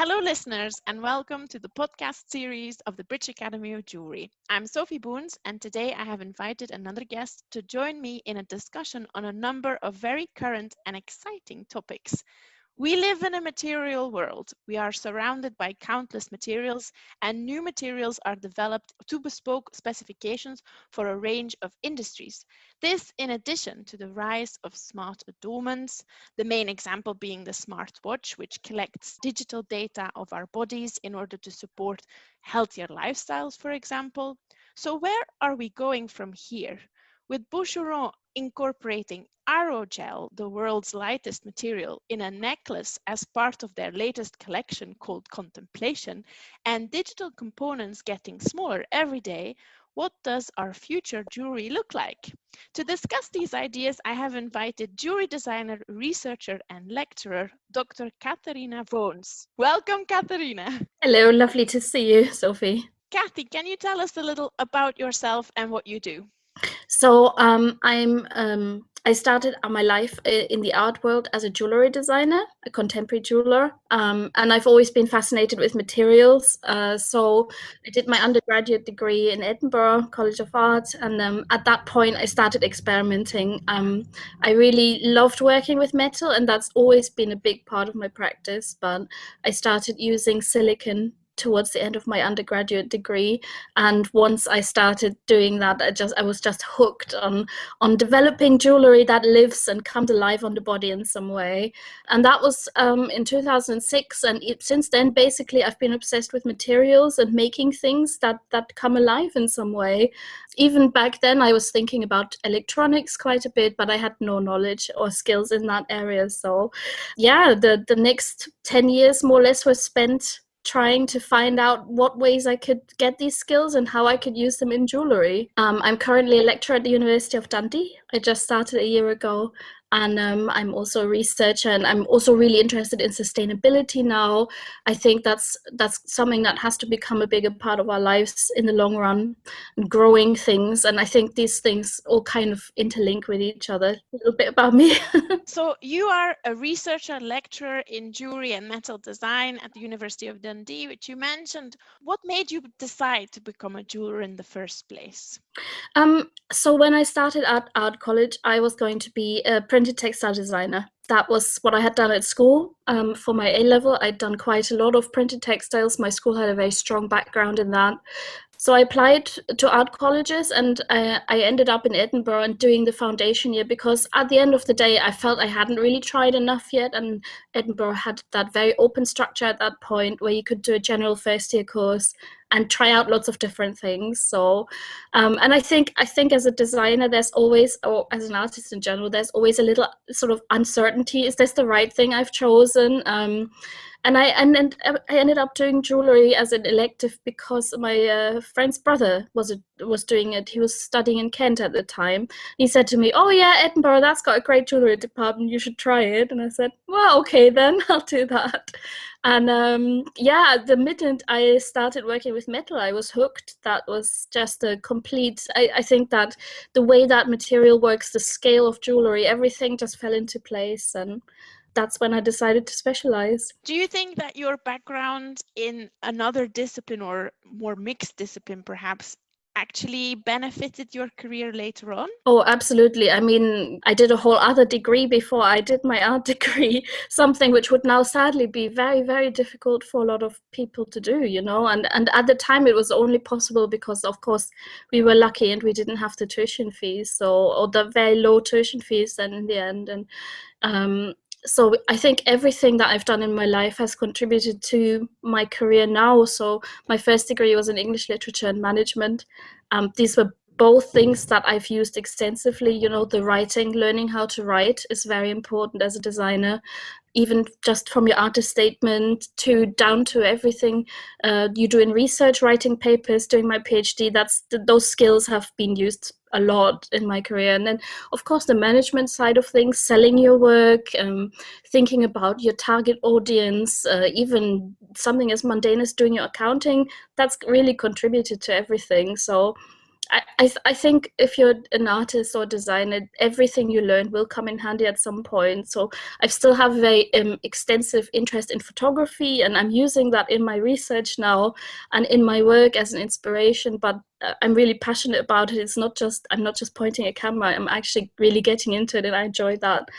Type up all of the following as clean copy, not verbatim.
Hello, listeners, and welcome to the podcast series of the BAJ Academy of Jewellery. I'm Sophie Vones, and today I have invited another guest to join me in a discussion on a number of very current and exciting topics. We live in a material world. We are surrounded by countless materials, and new materials are developed to bespoke specifications for a range of industries. This in addition to the rise of smart adornments, the main example being the smartwatch, which collects digital data of our bodies in order to support healthier lifestyles, for example. So where are we going from here? With Boucheron incorporating aerogel, the world's lightest material, in a necklace as part of their latest collection called Contemplation, and digital components getting smaller every day, what does our future jewelry look like? To discuss these ideas, I have invited jewelry designer, researcher, and lecturer, Dr. Katharina Vones. Welcome, Katharina. Hello, lovely to see you, Sophie. Kathy, can you tell us a little about yourself and what you do? So I started my life in the art world as a jewellery designer, a contemporary jeweler, and I've always been fascinated with materials. So I did my undergraduate degree in Edinburgh College of Art, and at that point I started experimenting. I really loved working with metal, and that's always been a big part of my practice, but I started using silicon towards the end of my undergraduate degree, and once I started doing that, I was just hooked on developing jewelry that lives and comes alive on the body in some way. And that was in 2006, and since then basically I've been obsessed with materials and making things that come alive in some way. Even back then I was thinking about electronics quite a bit, but I had no knowledge or skills in that area. So yeah, the next 10 years more or less was spent trying to find out what ways I could get these skills and how I could use them in jewellery. I'm currently a lecturer at the University of Dundee. I just started a year ago, and I'm also a researcher, and I'm also really interested in sustainability now. I think that's something that has to become a bigger part of our lives in the long run, and growing things. And I think these things all kind of interlink with each other. A little bit about me. So you are a researcher, lecturer in jewelry and metal design at the University of Dundee, which you mentioned. What made you decide to become a jeweler in the first place? So when I started at art college, I was going to be a printed textile designer. That was what I had done at school. For my A-level, I'd done quite a lot of printed textiles. My school had a very strong background in that. So I applied to art colleges, and I ended up in Edinburgh and doing the foundation year, because at the end of the day, I felt I hadn't really tried enough yet. And Edinburgh had that very open structure at that point where you could do a general first year course and try out lots of different things. So, and I think as a designer, there's always, or as an artist in general, there's always a little sort of uncertainty. Is this the right thing I've chosen? And I ended up doing jewellery as an elective because my friend's brother was doing it. He was studying in Kent at the time. He said to me, "Oh yeah, Edinburgh, that's got a great jewellery department. You should try it." And I said, "Well, okay then, I'll do that." And yeah, the minute I started working with metal, I was hooked. That was just a complete, I think that the way that material works, the scale of jewellery, everything just fell into place. And that's when I decided to specialize. Do you think that your background in another discipline, or more mixed discipline perhaps, actually benefited your career later on? Oh, absolutely. I mean, I did a whole other degree before I did my art degree, something which would now sadly be very, very difficult for a lot of people to do, you know. And at the time it was only possible because, of course, we were lucky and we didn't have the tuition fees, or the very low tuition fees then in the end. And so I think everything that I've done in my life has contributed to my career now. So my first degree was in English literature and management. These were both things that I've used extensively. You know, the writing, learning how to write is very important as a designer, even just from your artist statement down to everything you do in research, writing papers, doing my PhD. Those skills have been used a lot in my career. And then, of course, the management side of things, selling your work, thinking about your target audience, even something as mundane as doing your accounting, that's really contributed to everything. So I think if you're an artist or designer, everything you learn will come in handy at some point. So I still have a very extensive interest in photography, and I'm using that in my research now and in my work as an inspiration. But I'm really passionate about it. I'm not just pointing a camera. I'm actually really getting into it, and I enjoy that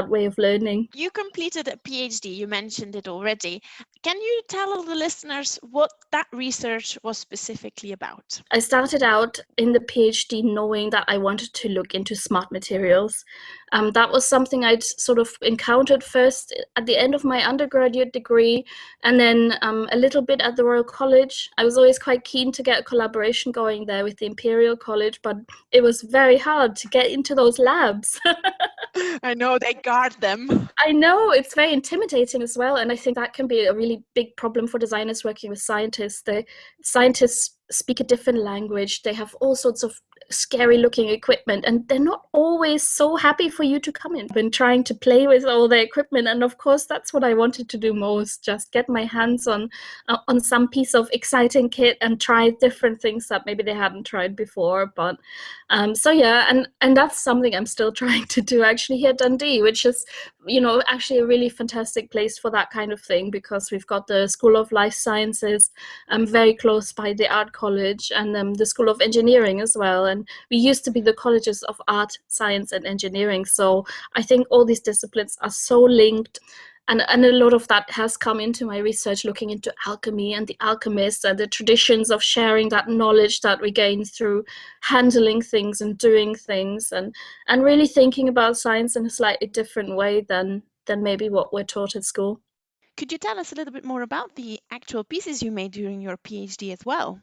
way of learning. You completed a PhD, you mentioned it already. Can you tell the listeners what that research was specifically about? I started out in the PhD knowing that I wanted to look into smart materials. That was something I'd sort of encountered first at the end of my undergraduate degree, and then a little bit at the Royal College. I was always quite keen to get a collaboration going there with the Imperial College, but it was very hard to get into those labs. I know, they guard them. I know, it's very intimidating as well, and I think that can be a really big problem for designers working with scientists. The scientists speak a different language. They have all sorts of scary looking equipment, and they're not always so happy for you to come in when trying to play with all the equipment. And of course, that's what I wanted to do most, just get my hands on some piece of exciting kit and try different things that maybe they hadn't tried before. But so yeah, and that's something I'm still trying to do actually here at Dundee, which is, you know, actually a really fantastic place for that kind of thing, because we've got the School of Life Sciences very close by the Art College, and the School of Engineering as well. And we used to be the colleges of art, science and engineering. So I think all these disciplines are so linked. And a lot of that has come into my research, looking into alchemy and the alchemists and the traditions of sharing that knowledge that we gain through handling things and doing things, and really thinking about science in a slightly different way than maybe what we're taught at school. Could you tell us a little bit more about the actual pieces you made during your PhD as well?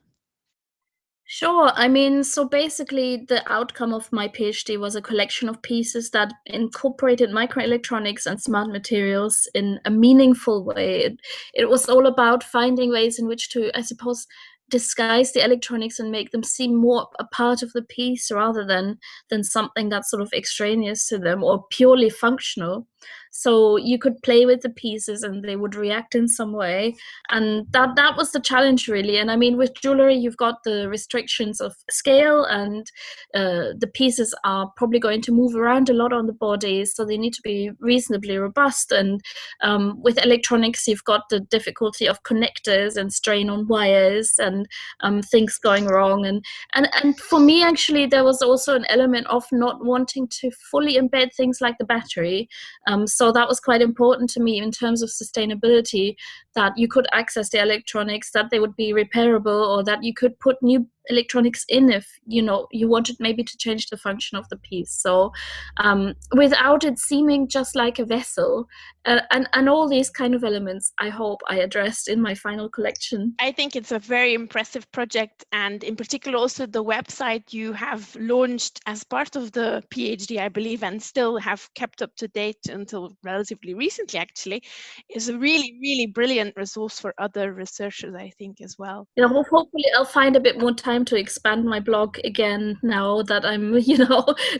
Sure. I mean, so basically, the outcome of my PhD was a collection of pieces that incorporated microelectronics and smart materials in a meaningful way. It was all about finding ways in which to, I suppose, disguise the electronics and make them seem more a part of the piece rather than something that's sort of extraneous to them or purely functional. So you could play with the pieces and they would react in some way, and that was the challenge really. And I mean, with jewelry you've got the restrictions of scale, and the pieces are probably going to move around a lot on the body, so they need to be reasonably robust. And with electronics you've got the difficulty of connectors and strain on wires and things going wrong. And for me actually there was also an element of not wanting to fully embed things like the battery. So that was quite important to me in terms of sustainability, that you could access the electronics, that they would be repairable, or that you could put new electronics in if you wanted maybe to change the function of the piece. So without it seeming just like a vessel, and all these kind of elements I hope I addressed in my final collection. I think it's a very impressive project, and in particular also the website you have launched as part of the PhD, I believe, and still have kept up to date until relatively recently actually, is a really, really brilliant resource for other researchers, I think, as well. Hopefully I'll find a bit more time to expand my blog again now that I'm,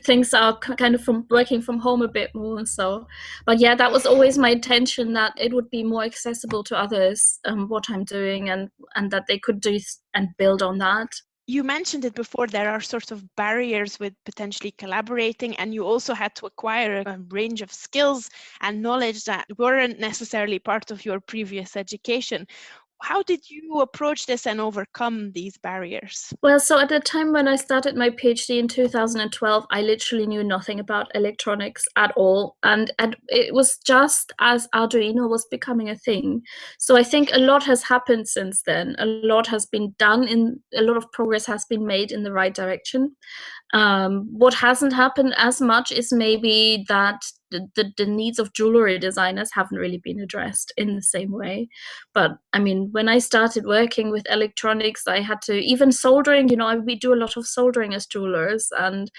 things are kind of from working from home a bit more. So, but yeah, that was always my intention, that it would be more accessible to others, what I'm doing, and that they could do and build on that. You mentioned it before, there are sorts of barriers with potentially collaborating, and you also had to acquire a range of skills and knowledge that weren't necessarily part of your previous education. How did you approach this and overcome these barriers? Well, so at the time when I started my PhD in 2012, I literally knew nothing about electronics at all. And it was just as Arduino was becoming a thing. So I think a lot has happened since then. A lot has been done, a lot of progress has been made in the right direction. What hasn't happened as much is maybe that the needs of jewelry designers haven't really been addressed in the same way. But I mean, when I started working with electronics, I had to, even soldering, we do a lot of soldering as jewelers, and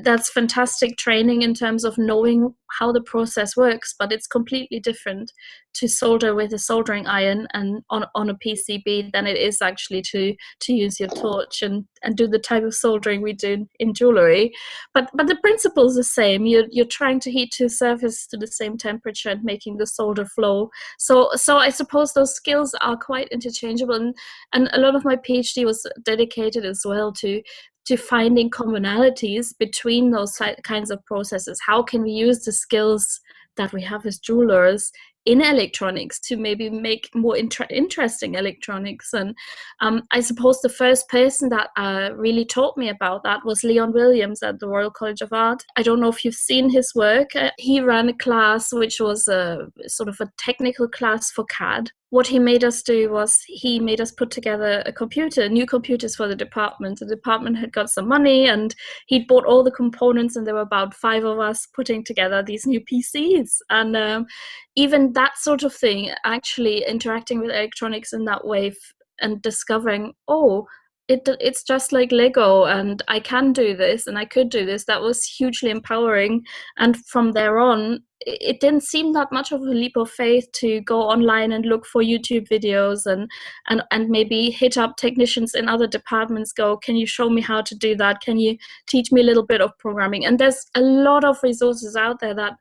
that's fantastic training in terms of knowing how the process works, but it's completely different to solder with a soldering iron and on a PCB than it is actually to use your torch and do the type of soldering we do in jewelry. But the principle is the same. You're trying to heat two surfaces to the same temperature and making the solder flow. So I suppose those skills are quite interchangeable, and a lot of my PhD was dedicated as well to to finding commonalities between those kinds of processes. How can we use the skills that we have as jewelers in electronics to maybe make more interesting electronics? And I suppose the first person that really taught me about that was Leon Williams at the Royal College of Art. I don't know if you've seen his work. He ran a class which was a sort of a technical class for CAD. What he made us do was he made us put together new computers for the department. The department had got some money and he'd bought all the components, and there were about 5 of us putting together these new PCs. And even that sort of thing, actually interacting with electronics in that way and discovering, it's just like Lego, and I can do this and I could do this. That was hugely empowering. And from there on, it didn't seem that much of a leap of faith to go online and look for YouTube videos and maybe hit up technicians in other departments, go, can you show me how to do that? Can you teach me a little bit of programming? And there's a lot of resources out there that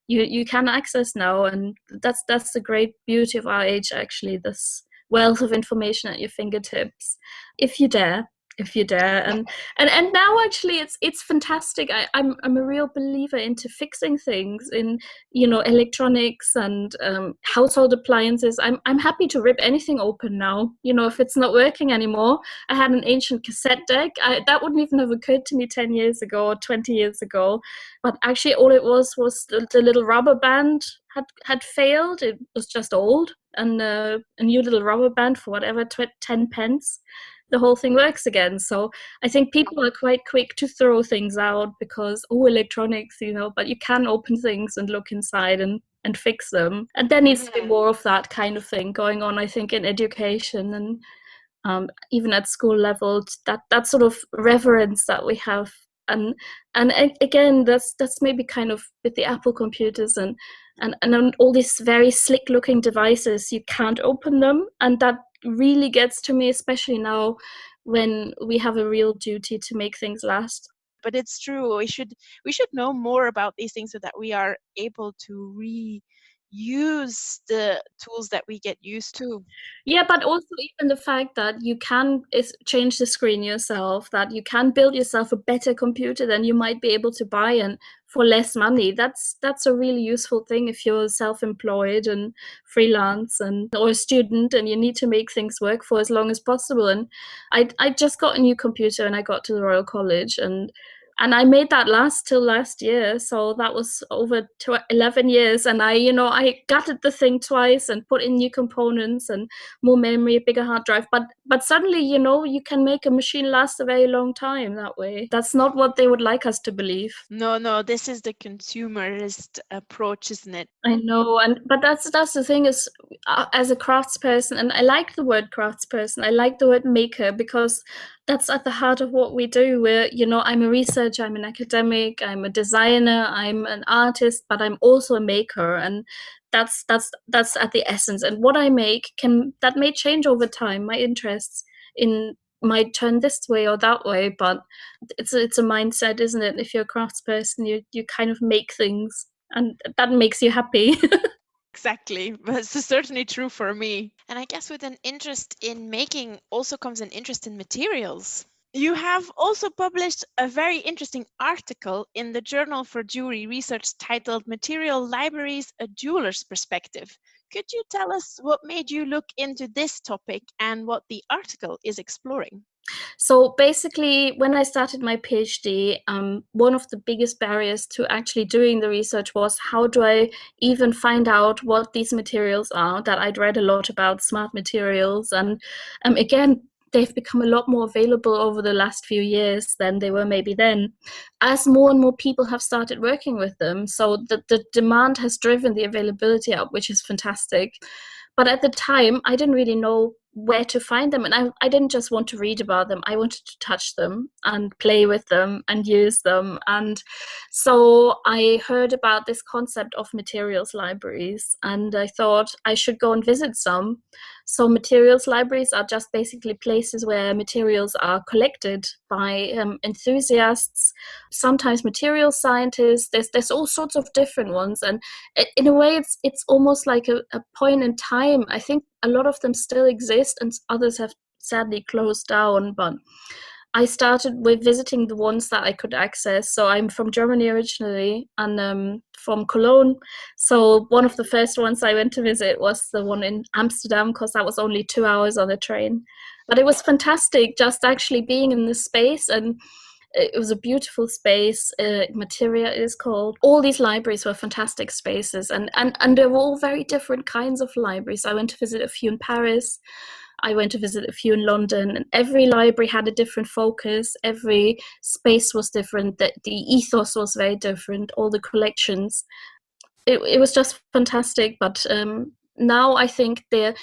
you can access now, and that's the great beauty of our age, actually, this wealth of information at your fingertips, if you dare. And now actually it's fantastic. I'm a real believer into fixing things in electronics and household appliances. I'm happy to rip anything open now, if it's not working anymore. I had an ancient cassette deck. That wouldn't even have occurred to me 10 years ago or 20 years ago, but actually all it was the little rubber band had failed. It was just old, and a new little rubber band for whatever 10 pence, the whole thing works again. So I think people are quite quick to throw things out because electronics, but you can open things and look inside and fix them. And there needs to be more of that kind of thing going on, I think, in education and even at school level, that sort of reverence that we have. And again, that's maybe kind of with the Apple computers and all these very slick looking devices, you can't open them, and that really gets to me, especially now when we have a real duty to make things last. But it's true, we should know more about these things so that we are able to reuse the tools that we get used to. Yeah, but also even the fact that you can change the screen yourself, that you can build yourself a better computer than you might be able to buy and for less money. That's a really useful thing if you're self-employed and freelance or a student and you need to make things work for as long as possible. And I just got a new computer when I got to the Royal College, and I made that last till last year. So that was over 11 years. And I gutted the thing twice and put in new components and more memory, a bigger hard drive. But suddenly, you can make a machine last a very long time that way. That's not what they would like us to believe. No, this is the consumerist approach, isn't it? I know, but that's the thing is, as a craftsperson, and I like the word craftsperson, I like the word maker, because that's at the heart of what we do. Where I'm a researcher, I'm an academic, I'm a designer, I'm an artist, but I'm also a maker, and that's at the essence. And what I make that may change over time. My interests might turn this way or that way, but it's a mindset, isn't it? If you're a craftsperson, you kind of make things, and that makes you happy. Exactly. This is certainly true for me. And I guess with an interest in making also comes an interest in materials. You have also published a very interesting article in the Journal for Jewelry Research titled Material Libraries, a Jeweler's Perspective. Could you tell us what made you look into this topic and what the article is exploring? So basically, when I started my PhD, one of the biggest barriers to actually doing the research was, how do I even find out what these materials are that I'd read a lot about, smart materials. And again, they've become a lot more available over the last few years than they were maybe then, as more and more people have started working with them. So the demand has driven the availability up, which is fantastic. But at the time, I didn't really know where to find them. And I didn't just want to read about them. I wanted to touch them and play with them and use them. And so I heard about this concept of materials libraries, and I thought I should go and visit some. So materials libraries are just basically places where materials are collected by enthusiasts, sometimes material scientists. There's all sorts of different ones. And in a way, it's almost like a point in time. I think a lot of them still exist and others have sadly closed down, but I started with visiting the ones that I could access. So I'm from Germany originally, and from Cologne. So one of the first ones I went to visit was the one in Amsterdam, because that was only 2 hours on the train. But it was fantastic just actually being in this space, and it was a beautiful space. Materia is called. All these libraries were fantastic spaces, and they were all very different kinds of libraries. I went to visit a few in Paris. I went to visit a few in London, and every library had a different focus. Every space was different. The ethos was very different. All the collections. It was just fantastic. But now I think the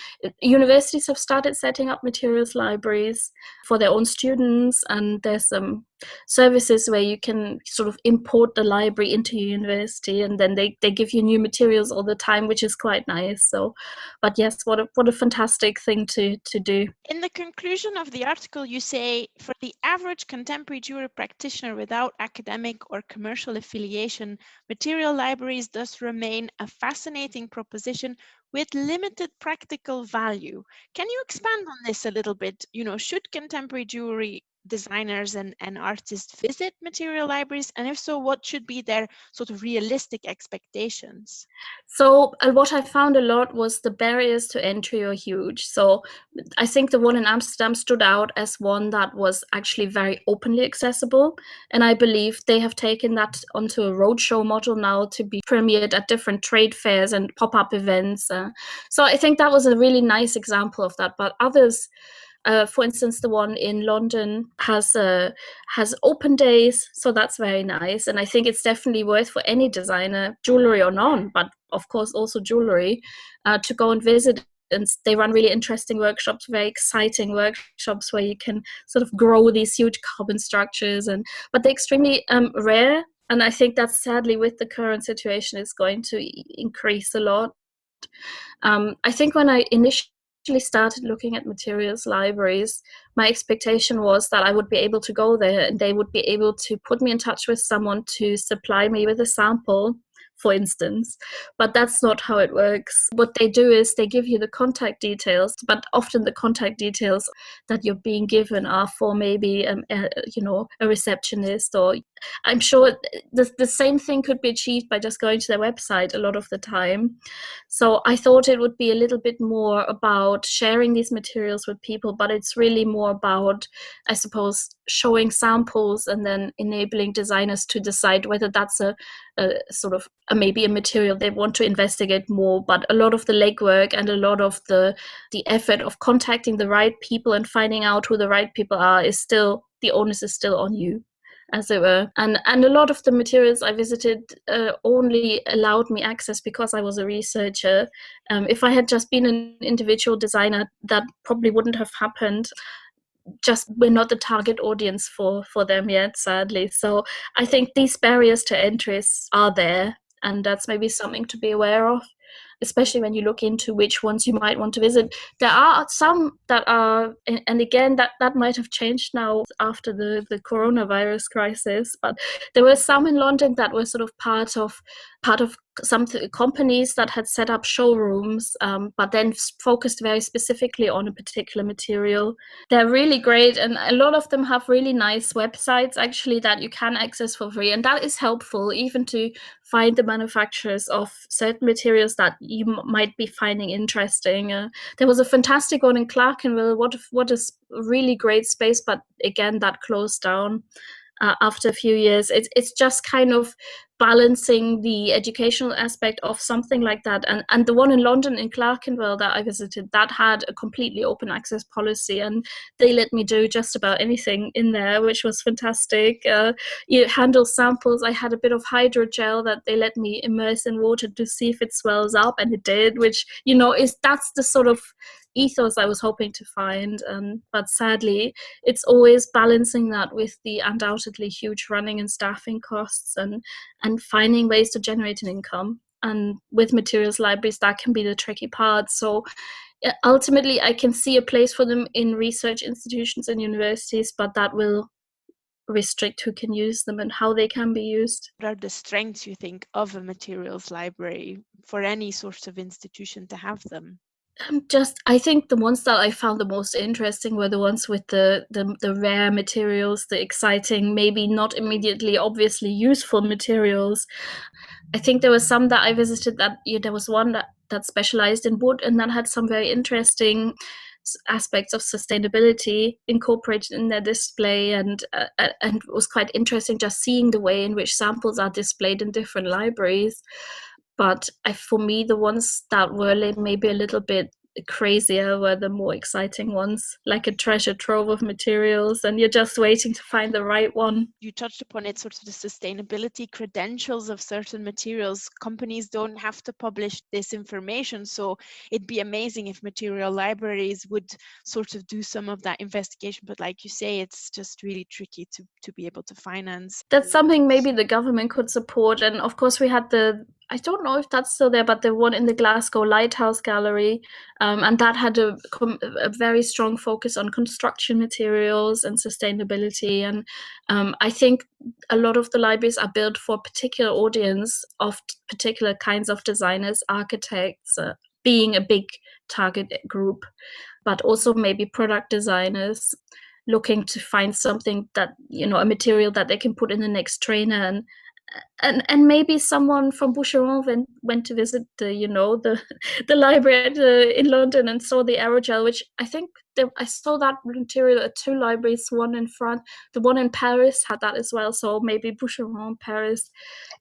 universities have started setting up materials libraries for their own students, and there's some services where you can sort of import the library into your university, and then they give you new materials all the time, which is quite nice. So, but yes, what a fantastic thing to do. In the conclusion of the article, you say, for the average contemporary jewelry practitioner without academic or commercial affiliation, material libraries thus remain a fascinating proposition with limited practical value. Can you expand on this a little bit? Should contemporary jewelry designers and artists visit material libraries? And if so, what should be their sort of realistic expectations? So what I found a lot was the barriers to entry are huge. So I think the one in Amsterdam stood out as one that was actually very openly accessible. And I believe they have taken that onto a roadshow model now to be premiered at different trade fairs and pop-up events. So I think that was a really nice example of that. But others, for instance, the one in London has open days, so that's very nice. And I think it's definitely worth for any designer, jewelry or non, but of course also jewelry, to go and visit. And they run really interesting workshops, very exciting workshops where you can sort of grow these huge carbon structures. But they're extremely rare. And I think that sadly with the current situation is going to increase a lot. I think when I initially started looking at materials libraries, my expectation was that I would be able to go there and they would be able to put me in touch with someone to supply me with a sample, for instance. But that's not how it works. What they do is they give you the contact details, but often the contact details that you're being given are for maybe a receptionist, or I'm sure the same thing could be achieved by just going to their website a lot of the time. So I thought it would be a little bit more about sharing these materials with people, but it's really more about, I suppose, showing samples and then enabling designers to decide whether that's a sort of maybe a material they want to investigate more. But a lot of the legwork and a lot of the effort of contacting the right people and finding out who the right people are is still, the onus is still on you, as it were. And a lot of the materials I visited only allowed me access because I was a researcher. If I had just been an individual designer, that probably wouldn't have happened. Just we're not the target audience for them yet, sadly. So I think these barriers to entry are there, and that's maybe something to be aware of, especially when you look into which ones you might want to visit. There are some that are, and again, that might have changed now after the coronavirus crisis, but there were some in London that were sort of part of some companies that had set up showrooms, but then focused very specifically on a particular material. They're really great, and a lot of them have really nice websites actually that you can access for free, and that is helpful even to find the manufacturers of certain materials that you might be finding interesting. There was a fantastic one in Clerkenwell. What a really great space, but again that closed down after a few years. It's just kind of balancing the educational aspect of something like that, and the one in London in Clerkenwell that I visited, that had a completely open access policy, and they let me do just about anything in there, which was fantastic. You handle samples. I had a bit of hydrogel that they let me immerse in water to see if it swells up, and it did, which that's the sort of ethos I was hoping to find. But sadly, it's always balancing that with the undoubtedly huge running and staffing costs, and finding ways to generate an income. And with materials libraries, that can be the tricky part. So ultimately, I can see a place for them in research institutions and universities, but that will restrict who can use them and how they can be used. What are the strengths, you think, of a materials library for any sort of institution to have them? I think the ones that I found the most interesting were the ones with the rare materials, the exciting, maybe not immediately obviously useful materials. I think there were some that I visited that there was one that specialized in wood and that had some very interesting aspects of sustainability incorporated in their display, and it was quite interesting just seeing the way in which samples are displayed in different libraries. But for me, the ones that were maybe a little bit crazier were the more exciting ones, like a treasure trove of materials, and you're just waiting to find the right one. You touched upon it, sort of the sustainability credentials of certain materials. Companies don't have to publish this information, so it'd be amazing if material libraries would sort of do some of that investigation. But like you say, it's just really tricky to be able to finance. That's something maybe the government could support. And of course, we had I don't know if that's still there, but the one in the Glasgow Lighthouse Gallery, and that had a very strong focus on construction materials and sustainability. And I think a lot of the libraries are built for a particular audience of particular kinds of designers, architects, being a big target group, but also maybe product designers looking to find something that, a material that they can put in the next trainer. And maybe someone from Boucheron went to visit the library in London and saw the aerogel, which I think I saw that material at two libraries, one in France, the one in Paris had that as well. So maybe Boucheron, Paris.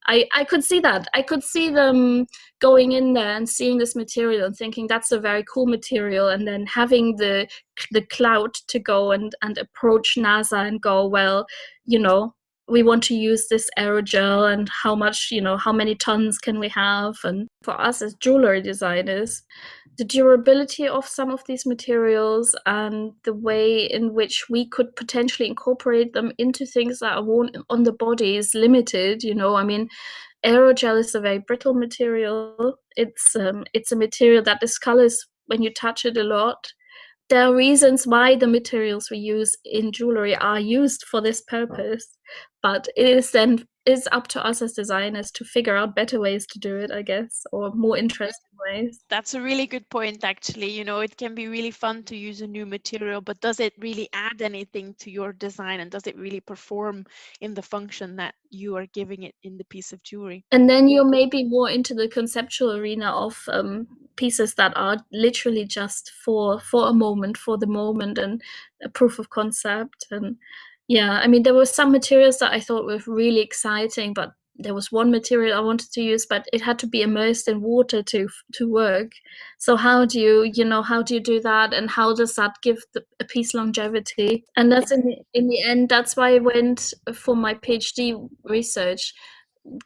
I could see that. I could see them going in there and seeing this material and thinking that's a very cool material, and then having the clout to go and approach NASA and go, well, we want to use this aerogel, and how much, how many tons can we have? And for us as jewelry designers, the durability of some of these materials and the way in which we could potentially incorporate them into things that are worn on the body is limited. I mean, aerogel is a very brittle material. It's a material that discolors when you touch it a lot. There are reasons why the materials we use in jewelry are used for this purpose, but it's up to us as designers to figure out better ways to do it, I guess, or more interesting ways. That's a really good point, actually. It can be really fun to use a new material, but does it really add anything to your design, and does it really perform in the function that you are giving it in the piece of jewelry? And then you're maybe more into the conceptual arena of pieces that are literally just for a moment, for the moment, and a proof of concept. And yeah, I mean, there were some materials that I thought were really exciting, but there was one material I wanted to use, but it had to be immersed in water to work. So how do you do that, and how does that give a piece longevity? And that's in the end, that's why I went for my PhD research,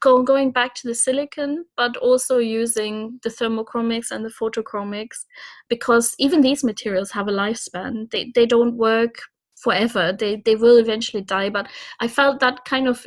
going back to the silicon, but also using the thermochromics and the photochromics, because even these materials have a lifespan. They don't work forever. They will eventually die, but I felt that kind of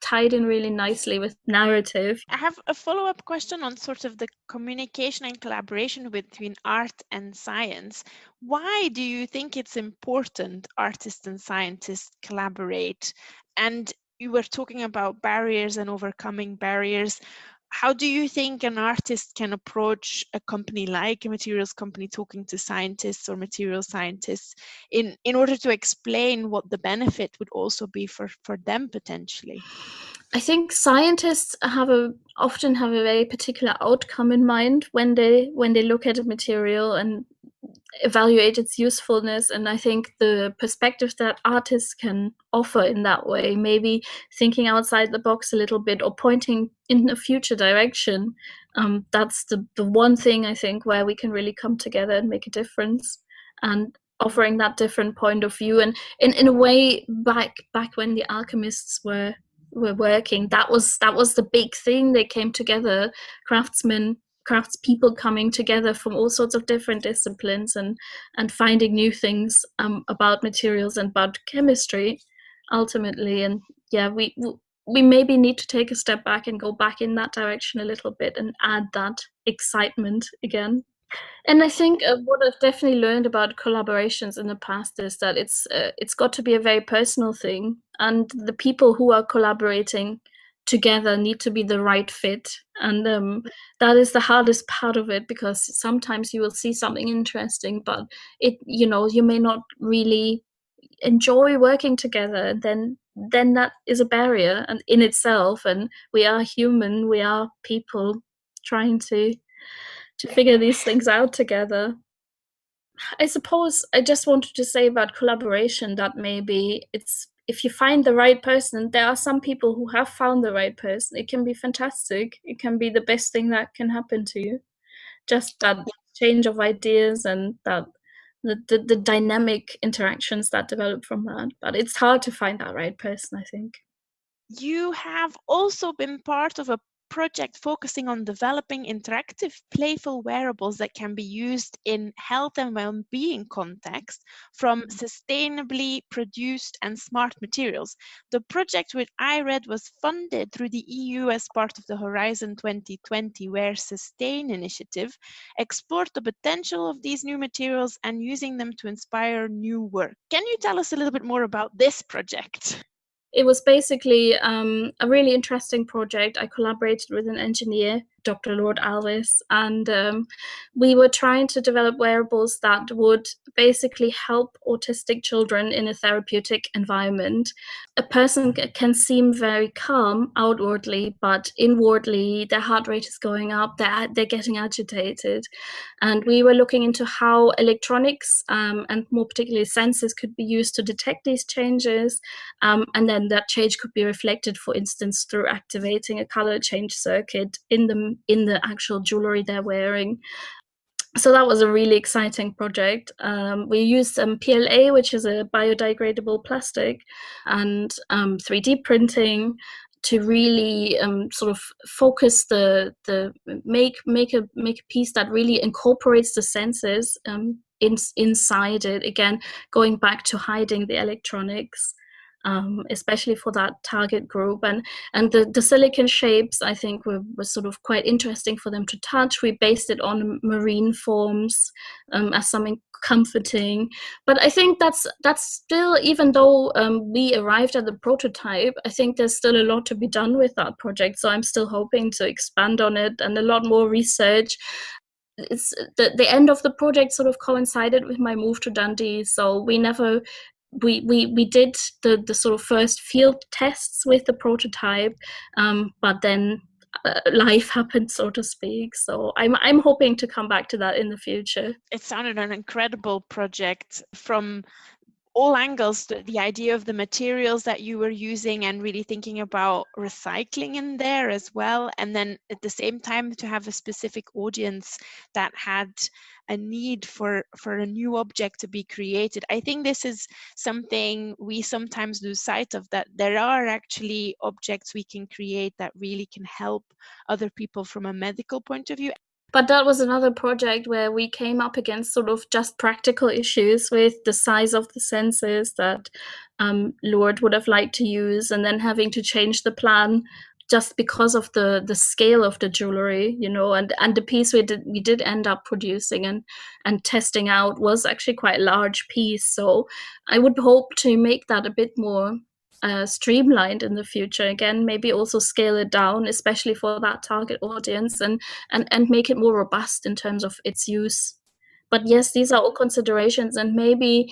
tied in really nicely with narrative. I have a follow-up question on sort of the communication and collaboration between art and science. Why do you think it's important artists and scientists collaborate? And you were talking about barriers and overcoming barriers. How do you think an artist can approach a company like a materials company talking to scientists or material scientists in order to explain what the benefit would also be for them potentially? I think scientists often have a very particular outcome in mind when they look at a material and evaluate its usefulness. And I think the perspective that artists can offer in that way, maybe thinking outside the box a little bit or pointing in a future direction, that's the one thing I think where we can really come together and make a difference, and offering that different point of view. And in a way, back when the alchemists were working, that was the big thing. They came together, craftspeople coming together from all sorts of different disciplines, and finding new things about materials and about chemistry ultimately. And yeah, we maybe need to take a step back and go back in that direction a little bit and add that excitement again. And I think what I've definitely learned about collaborations in the past is that it's got to be a very personal thing, and the people who are collaborating together need to be the right fit. And that is the hardest part of it, because sometimes you will see something interesting, but you may not really enjoy working together, and then that is a barrier and in itself. And we are human, we are people trying to figure these things out together. I suppose I just wanted to say about collaboration that maybe it's, if you find the right person, there are some people who have found the right person. It can be fantastic. It can be the best thing that can happen to you. Just that change of ideas and that the dynamic interactions that develop from that. But it's hard to find that right person, I think. You have also been part of a project focusing on developing interactive, playful wearables that can be used in health and well-being context from sustainably produced and smart materials. The project, which I read, was funded through the EU as part of the Horizon 2020 Where Sustain initiative, explored the potential of these new materials and using them to inspire new work. Can you tell us a little bit more about this project? It was basically a really interesting project. I collaborated with an engineer, Dr. Lord Alvis, and we were trying to develop wearables that would basically help autistic children in a therapeutic environment. A person can seem very calm outwardly, but inwardly their heart rate is going up, they're getting agitated. And we were looking into how electronics and more particularly sensors could be used to detect these changes, and then that change could be reflected, for instance, through activating a color change circuit in the actual jewelry they're wearing. So that was a really exciting project. We used PLA, which is a biodegradable plastic, and 3D printing to really sort of focus make a piece that really incorporates the senses inside it. Again, going back to hiding the electronics. Especially for that target group, and the silicon shapes, I think, were sort of quite interesting for them to touch. We based it on marine forms as something comforting, but I think that's still, even though we arrived at the prototype, I think there's still a lot to be done with that project. So I'm still hoping to expand on it and a lot more research. It's the end of the project sort of coincided with my move to Dundee, so we did the sort of first field tests with the prototype, but then life happened, so to speak. So I'm hoping to come back to that in the future. It sounded an incredible project from all angles, the idea of the materials that you were using and really thinking about recycling in there as well. And then at the same time to have a specific audience that had a need for a new object to be created. I think this is something we sometimes lose sight of, that there are actually objects we can create that really can help other people from a medical point of view. But that was another project where we came up against sort of just practical issues with the size of the sensors that Lord would have liked to use, and then having to change the plan just because of the scale of the jewelry, and the piece we did end up producing and testing out was actually quite a large piece. So I would hope to make that a bit more streamlined in the future. Again, maybe also scale it down, especially for that target audience, and make it more robust in terms of its use. But yes, these are all considerations, and maybe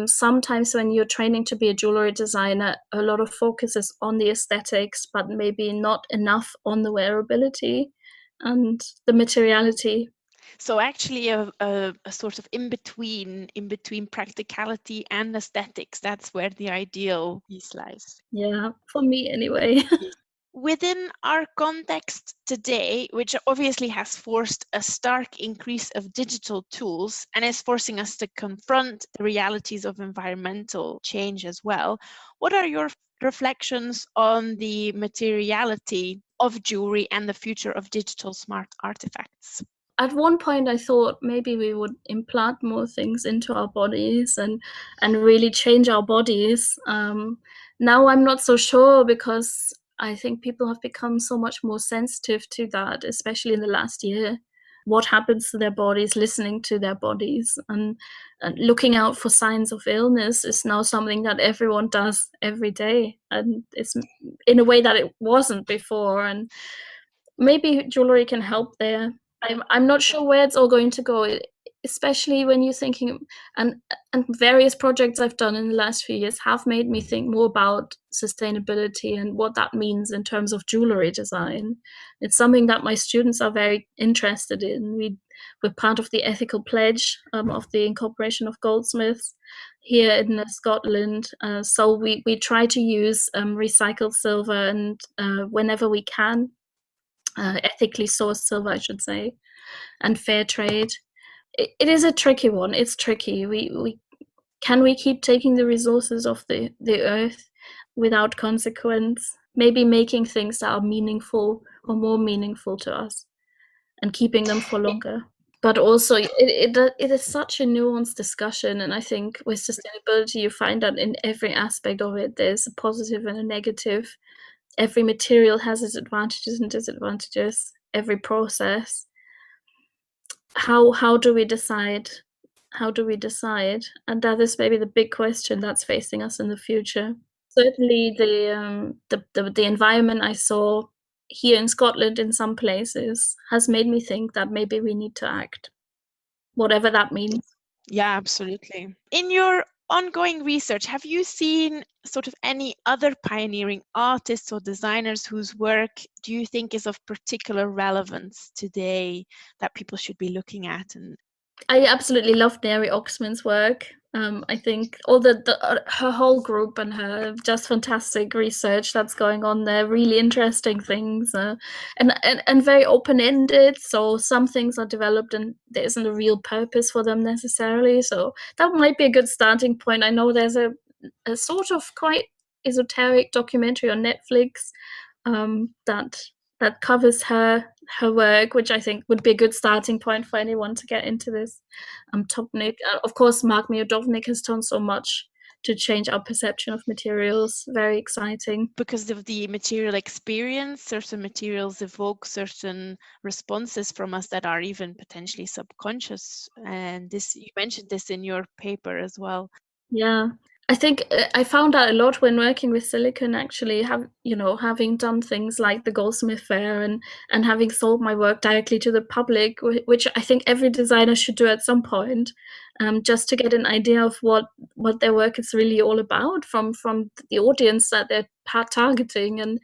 sometimes when you're training to be a jewelry designer, a lot of focus is on the aesthetics, but maybe not enough on the wearability and the materiality. So actually a sort of in between practicality and aesthetics, that's where the ideal piece lies. Yeah, for me anyway. Within our context today, which obviously has forced a stark increase of digital tools and is forcing us to confront the realities of environmental change as well, what are your reflections on the materiality of jewelry and the future of digital smart artifacts? At one point I thought maybe we would implant more things into our bodies and really change our bodies. Now I'm not so sure, because I think people have become so much more sensitive to that, especially in the last year. what happens to their bodies, listening to their bodies, and looking out for signs of illness is now something that everyone does every day, and it's in a way that it wasn't before. And maybe jewelry can help there. I'm not sure where it's all going to go, especially when you're thinking, and various projects I've done in the last few years have made me think more about sustainability and what that means in terms of jewelry design. It's something that my students are very interested in. We're part of the ethical pledge of the Incorporation of Goldsmiths here in Scotland. So we try to use recycled silver, and whenever we can, ethically sourced silver, I should say, and fair trade. It is a tricky one. It's tricky. We can we keep taking the resources of the earth without consequence? Maybe making things that are meaningful or more meaningful to us, and keeping them for longer. But also, it is such a nuanced discussion, and I think with sustainability, you find that in every aspect of it, there's a positive and a negative. Every material has its advantages and disadvantages. Every process. How do we decide? How do we decide? And that is maybe the big question that's facing us in the future. Certainly, the environment I saw here in Scotland in some places has made me think that maybe we need to act, whatever that means. Yeah, absolutely. In your ongoing research, have you seen sort of any other pioneering artists or designers whose work do you think is of particular relevance today that people should be looking at? And I absolutely love Mary Oxman's work. I think all her whole group and her just fantastic research that's going on there, really interesting things, and very open-ended. So some things are developed and there isn't a real purpose for them necessarily. So that might be a good starting point. I know there's a sort of quite esoteric documentary on Netflix that covers her work, which I think would be a good starting point for anyone to get into this topic. Of course, Mark Miodovnik has done so much to change our perception of materials. Very exciting. Because of the material experience, certain materials evoke certain responses from us that are even potentially subconscious. And this, you mentioned this in your paper as well. Yeah. I think I found out a lot when working with silicon, actually, having done things like the Goldsmith Fair and having sold my work directly to the public, which I think every designer should do at some point, just to get an idea of what their work is really all about from the audience that they're targeting. And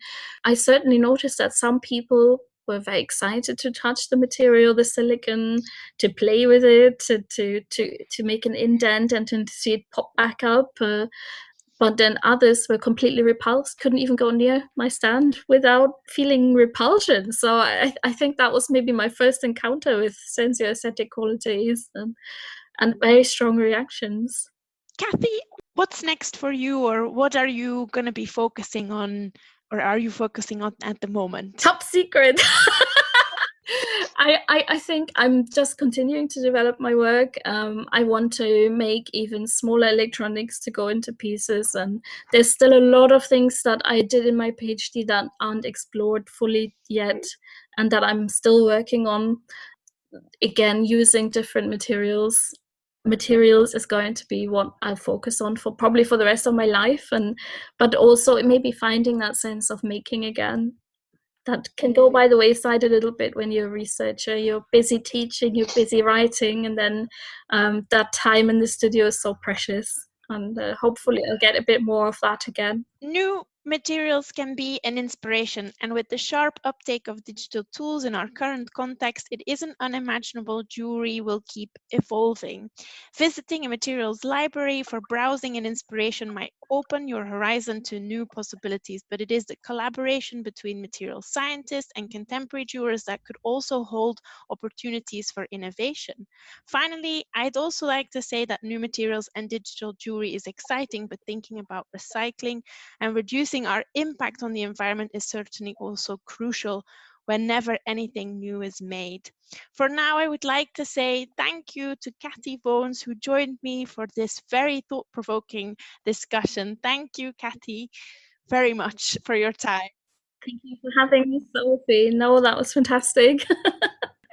I certainly noticed that some people were very excited to touch the material, the silicon, to play with it, to make an indent and to see it pop back up. But then others were completely repulsed, couldn't even go near my stand without feeling repulsion. So I think that was maybe my first encounter with sensio-aesthetic qualities and very strong reactions. Kathy, what's next for you, or what are you going to be focusing on, or are you focusing on at the moment? Top secret. I think I'm just continuing to develop my work. I want to make even smaller electronics to go into pieces, and there's still a lot of things that I did in my PhD that aren't explored fully yet, and that I'm still working on. Again, using different materials. Materials is going to be what I'll focus on for probably for the rest of my life, but also maybe finding that sense of making again. That can go by the wayside a little bit when you're a researcher. You're busy teaching, you're busy writing, and then that time in the studio is so precious. And hopefully I'll get a bit more of that again. New materials can be an inspiration, and with the sharp uptake of digital tools in our current context, it isn't unimaginable jewelry will keep evolving. Visiting a materials library for browsing and inspiration might open your horizon to new possibilities, but it is the collaboration between material scientists and contemporary jewelers that could also hold opportunities for innovation. Finally, I'd also like to say that new materials and digital jewelry is exciting, but thinking about recycling and reducing our impact on the environment is certainly also crucial whenever anything new is made. For now, I would like to say thank you to Kathy Vones, who joined me for this very thought-provoking discussion. Thank you, Kathy, very much for your time. Thank you for having me, Sophie. No, that was fantastic.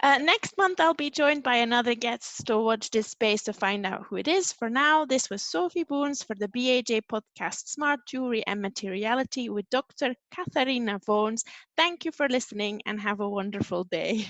Next month, I'll be joined by another guest, so watch this space to find out who it is. For now, this was Sophie Boons for the BAJ Podcast Smart Jewellery and Materiality with Dr. Katharina Vones. Thank you for listening and have a wonderful day.